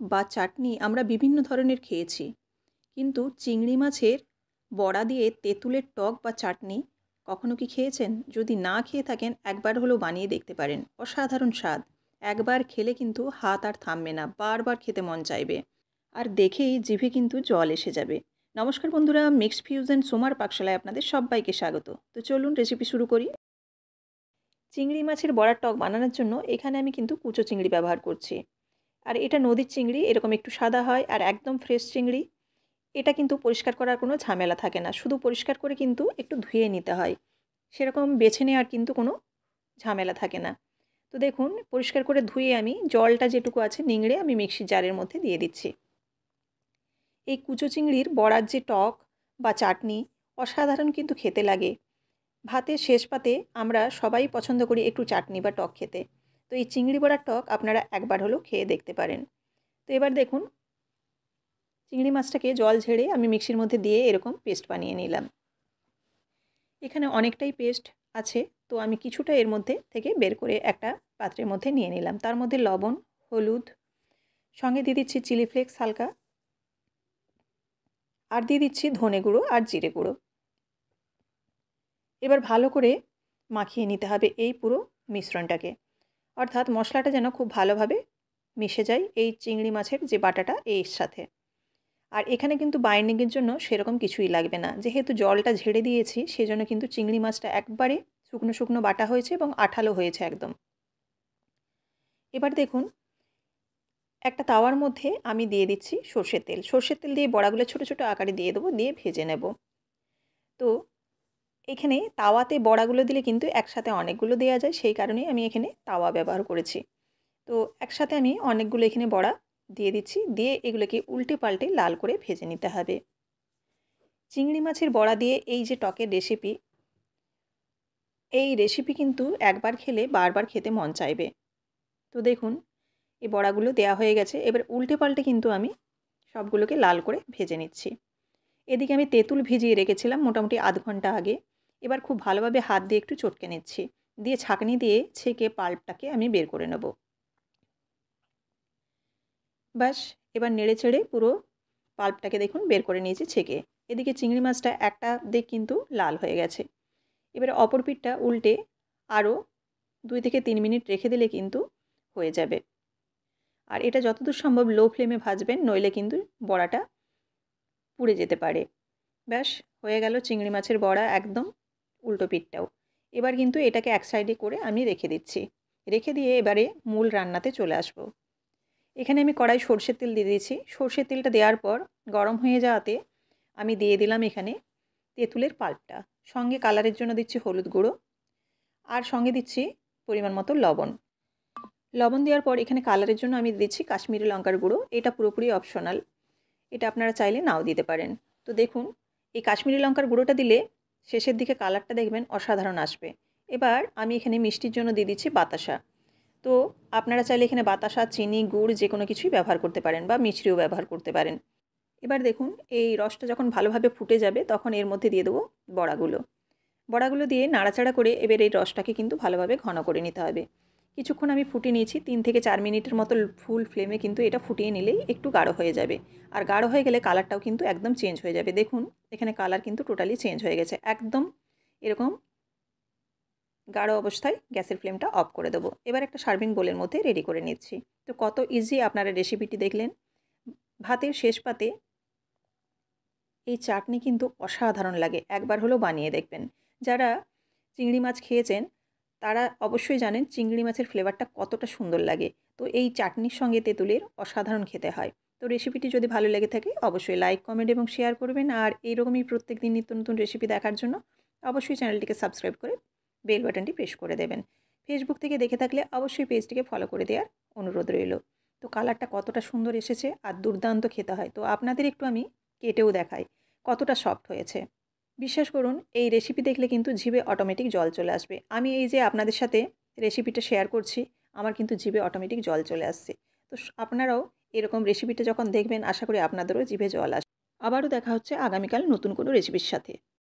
বা চাটনি আমরা বিভিন্ন ধরনের খেয়েছি, কিন্তু চিংড়ি মাছের বড়া দিয়ে তেঁতুলের টক বা চাটনি কখনো কি খেয়েছেন? যদি না খেয়ে থাকেন একবার হলেও বানিয়ে দেখতে পারেন। অসাধারণ স্বাদ। একবার খেলে কিন্তু হাত আর থামবে না, বারবার খেতে মন চাইবে। আর দেখেই জিভে কিন্তু জল এসে যাবে। নমস্কার বন্ধুরা, মিক্সড ফিউশন সোমার পাকশালায় আপনাদের সবাইকে স্বাগত। তো চলুন রেসিপি শুরু করি। চিংড়ি মাছের বড়ার টক বানানোর জন্য এখানে আমি কিন্তু কুচো চিংড়ি ব্যবহার করছি। আর এটা নদীর চিংড়ি, এরকম একটু সাদা হয় আর একদম ফ্রেশ চিংড়ি। এটা কিন্তু পরিষ্কার করার কোনো ঝামেলা থাকে না, শুধু পরিষ্কার করে কিন্তু একটু ধুয়ে নিতে হয়। সেরকম বেছে নেওয়ার কিন্তু কোনো ঝামেলা থাকে না। তো দেখুন, পরিষ্কার করে ধুয়ে আমি জলটা যেটুকু আছে নিংড়ে আমি মিক্সির জারের মধ্যে দিয়ে দিচ্ছি। এই কুচো চিংড়ির বড়ার যে টক বা চাটনি অসাধারণ কিন্তু খেতে লাগে। ভাতের শেষ পাতে আমরা সবাই পছন্দ করি একটু চাটনি বা টক খেতে। তো এই চিংড়ি বড়ার টক আপনারা একবার হলেও খেয়ে দেখতে পারেন। তো এবার দেখুন, চিংড়ি মাছটাকে জল ঝেড়ে আমি মিক্সির মধ্যে দিয়ে এরকম পেস্ট বানিয়ে নিলাম। এখানে অনেকটাই পেস্ট আছে, তো আমি কিছুটা এর মধ্যে থেকে বের করে একটা পাত্রের মধ্যে নিয়ে নিলাম। তার মধ্যে লবণ, হলুদ, সঙ্গে দিয়ে দিচ্ছি চিলি ফ্লেক্স হালকা, আর দিয়ে দিচ্ছি ধনে গুঁড়ো আর জিরে গুঁড়ো। এবার ভালো করে মাখিয়ে নিতে হবে এই পুরো মিশ্রণটাকে, অর্থাৎ মশলাটা যেন খুব ভালোভাবে মিশে যায় এই চিংড়ি মাছের যে বাটাটা এর সাথে। আর এখানে কিন্তু বাইন্ডিংয়ের জন্য সেরকম কিছুই লাগবে না, যেহেতু জলটা ঝেড়ে দিয়েছি সেজন্য কিন্তু চিংড়ি মাছটা একবারে শুকনো শুকনো বাটা হয়েছে এবং আঠালো হয়েছে একদম। এবার দেখুন, একটা তাওয়ার মধ্যে আমি দিয়ে দিচ্ছি সর্ষের তেল। সর্ষের তেল দিয়ে বড়াগুলো ছোটো ছোটো আকারে দিয়ে দেবো, দিয়ে ভেজে নেব। তো এখানে তাওয়াতে বড়াগুলো দিলে কিন্তু একসাথে অনেকগুলো দেওয়া যায়, সেই কারণেই আমি এখানে তাওয়া ব্যবহার করেছি। তো একসাথে আমি অনেকগুলো এখানে বড়া দিয়ে দিচ্ছি, দিয়ে এগুলোকে উল্টে পাল্টে লাল করে ভেজে নিতে হবে। চিংড়ি মাছের বড়া দিয়ে এই যে টকের রেসিপি, এই রেসিপি কিন্তু একবার খেলে বারবার খেতে মন চাইবে। তো দেখুন, এই বড়াগুলো দেয়া হয়ে গেছে। এবার উল্টে পাল্টে কিন্তু আমি সবগুলোকে লাল করে ভেজে নিচ্ছি। এদিকে আমি তেঁতুল ভিজিয়ে রেখেছিলাম মোটামুটি আধ ঘন্টা আগে। এবার খুব ভালোভাবে হাত দিয়ে একটু চটকে নিচ্ছি, দিয়ে ছাঁকনি দিয়ে ছেঁকে পাল্পটাকে আমি বের করে নেব। ব্যাস, এবার নেড়ে চেড়ে পুরো পাল্পটাকে দেখুন বের করে নিয়েছি ছেঁকে। এদিকে চিংড়ি মাছটা একটা দিক কিন্তু লাল হয়ে গেছে। এবারে অপর পিঠটা উল্টে আরও 2 থেকে 3 মিনিট রেখে দিলে কিন্তু হয়ে যাবে। আর এটা যতদূর সম্ভব লো ফ্লেমে ভাজবেন, নইলে কিন্তু বড়াটা পুড়ে যেতে পারে। ব্যাস, হয়ে গেল চিংড়ি মাছের বড়া একদম উল্টো পিঠটাও। এবার কিন্তু এটাকে এক সাইডে করে আমি রেখে দিচ্ছি। রেখে দিয়ে এবারে মূল রান্নাতে চলে আসব। এখানে আমি কড়াই সরষের তেল দিয়ে দিয়েছি। সরষের তেলটা দেওয়ার পর গরম হয়ে যাওয়াতে আমি দিয়ে দিলাম এখানে তেঁতুলের পাল্পটা। সঙ্গে কালারের জন্য দিচ্ছি হলুদ গুঁড়ো, আর সঙ্গে দিচ্ছি পরিমাণ মতো লবণ। লবণ দেওয়ার পর এখানে কালারের জন্য আমি দিচ্ছি কাশ্মীরি লঙ্কার গুঁড়ো। এটা পুরোপুরি অপশনাল, এটা আপনারা চাইলে নাও দিতে পারেন। তো দেখুন, এই কাশ্মীরি লঙ্কার গুঁড়োটা দিলে শেষের দিকে কালারটা দেখবেন অসাধারণ আসবে। এবার আমি এখানে মিষ্টির জন্য দিয়ে দিচ্ছি বাতাসা। তো আপনারা চাইলে এখানে বাতাসা, চিনি, গুড় যে কোনো কিছুই ব্যবহার করতে পারেন বা মিছরিও ব্যবহার করতে পারেন। এবার দেখুন, এই রসটা যখন ভালোভাবে ফুটে যাবে তখন এর মধ্যে দিয়ে দেবো বড়াগুলো। বড়াগুলো দিয়ে নাড়াচাড়া করে এবার এই রসটাকে কিন্তু ভালোভাবে ঘন করে নিতে হবে। কিছুক্ষণ আমি ফুটিয়ে নিয়েছি, 3 থেকে 4 মিনিটের মতো ফুল ফ্লেমে কিন্তু এটা ফুটিয়ে নিলেই একটু গাঢ় হয়ে যাবে। আর গাঢ় হয়ে গেলে কালারটাও কিন্তু একদম চেঞ্জ হয়ে যাবে। দেখুন, এখানে কালার কিন্তু টোটালি চেঞ্জ হয়ে গেছে একদম। এরকম গাঢ় অবস্থায় গ্যাসের ফ্লেমটা অফ করে দেবো। এবার একটা সার্ভিং বোলের মধ্যে রেডি করে নিচ্ছি। তো কত ইজি আপনারা রেসিপিটি দেখলেন। ভাতের শেষ পাতে এই চাটনি কিন্তু অসাধারণ লাগে, একবার হলেও বানিয়ে দেখবেন। যারা চিংড়ি মাছ খেয়েছেন তারা অবশ্যই জানেন চিংড়ি মাছের ফ্লেভারটা কতটা সুন্দর লাগে। তো এই চাটনির সঙ্গে তেঁতুলের অসাধারণ খেতে হয়। তো রেসিপিটি যদি ভালো লেগে থাকে অবশ্যই লাইক, কমেন্ট এবং শেয়ার করবেন। আর এইরকমই প্রত্যেকদিন নিত্য নতুন রেসিপি দেখার জন্য অবশ্যই চ্যানেলটিকে সাবস্ক্রাইব করে বেল বাটনটি প্রেস করে দেবেন। ফেসবুক থেকে দেখে থাকলে অবশ্যই পেজটিকে ফলো করে দেওয়ার অনুরোধ রইল। তো কালারটা কতটা সুন্দর এসেছে আর দুর্দান্ত খেতে হয়। তো আপনাদের একটু আমি কেটেও দেখাই কতটা সফট হয়েছে। বিশ্বাস করুন, এই রেসিপি দেখলে কিন্তু জিভে অটোমেটিক জল চলে আসবে। আমি এই যে আপনাদের সাথে রেসিপিটা শেয়ার করছি, আমার কিন্তু জিভে অটোমেটিক জল চলে আসছে। তো আপনারাও এরকম রেসিপিটা যখন দেখবেন আশা করি আপনাদেরও জিভে জল আসবে। আবারও দেখা হচ্ছে আগামীকাল নতুন কোনো রেসিপির সাথে।